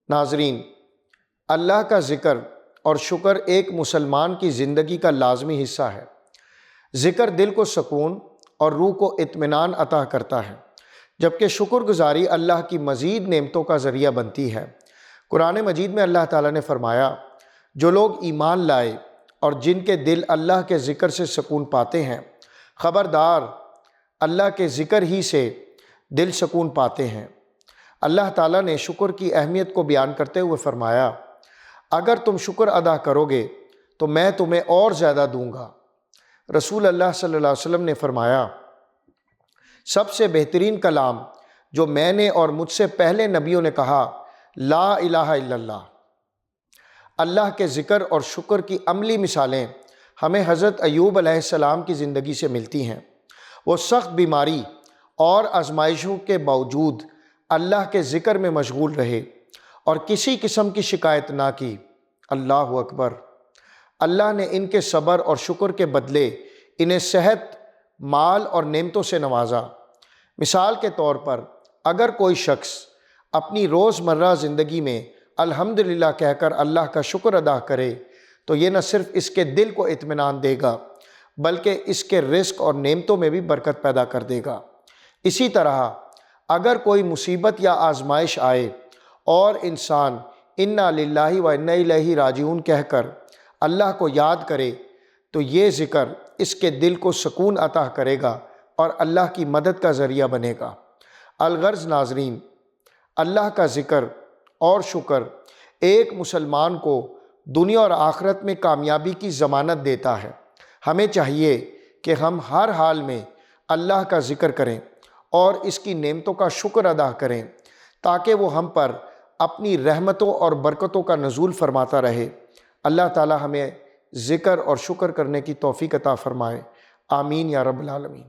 ناظرین، اللہ کا ذکر اور شکر ایک مسلمان کی زندگی کا لازمی حصہ ہے۔ ذکر دل کو سکون اور روح کو اطمینان عطا کرتا ہے، جبکہ شکر گزاری اللہ کی مزید نعمتوں کا ذریعہ بنتی ہے۔ قرآن مجید میں اللہ تعالیٰ نے فرمایا، جو لوگ ایمان لائے اور جن کے دل اللہ کے ذکر سے سکون پاتے ہیں، خبردار اللہ کے ذکر ہی سے دل سکون پاتے ہیں۔ اللہ تعالیٰ نے شکر کی اہمیت کو بیان کرتے ہوئے فرمایا، اگر تم شکر ادا کرو گے تو میں تمہیں اور زیادہ دوں گا۔ رسول اللہ صلی اللہ علیہ وسلم نے فرمایا، سب سے بہترین کلام جو میں نے اور مجھ سے پہلے نبیوں نے کہا، لا الہ الا اللہ۔ اللہ کے ذکر اور شکر کی عملی مثالیں ہمیں حضرت ایوب علیہ السلام کی زندگی سے ملتی ہیں۔ وہ سخت بیماری اور آزمائشوں کے باوجود اللہ کے ذکر میں مشغول رہے اور کسی قسم کی شکایت نہ کی۔ اللہ اکبر! اللہ نے ان کے صبر اور شکر کے بدلے انہیں صحت، مال اور نعمتوں سے نوازا۔ مثال کے طور پر، اگر کوئی شخص اپنی روزمرہ زندگی میں الحمدللہ کہہ کر اللہ کا شکر ادا کرے تو یہ نہ صرف اس کے دل کو اطمینان دے گا بلکہ اس کے رزق اور نعمتوں میں بھی برکت پیدا کر دے گا۔ اسی طرح اگر کوئی مصیبت یا آزمائش آئے اور انسان انا للہ و انا الیہ راجعون کہہ کر اللہ کو یاد کرے تو یہ ذکر اس کے دل کو سکون عطا کرے گا اور اللہ کی مدد کا ذریعہ بنے گا۔ الغرض ناظرین، اللہ کا ذکر اور شکر ایک مسلمان کو دنیا اور آخرت میں کامیابی کی ضمانت دیتا ہے۔ ہمیں چاہیے کہ ہم ہر حال میں اللہ کا ذکر کریں اور اس کی نعمتوں کا شکر ادا کریں تاکہ وہ ہم پر اپنی رحمتوں اور برکتوں کا نزول فرماتا رہے۔ اللہ تعالی ہمیں ذکر اور شکر کرنے کی توفیق عطا فرمائے۔ آمین یا رب العالمین۔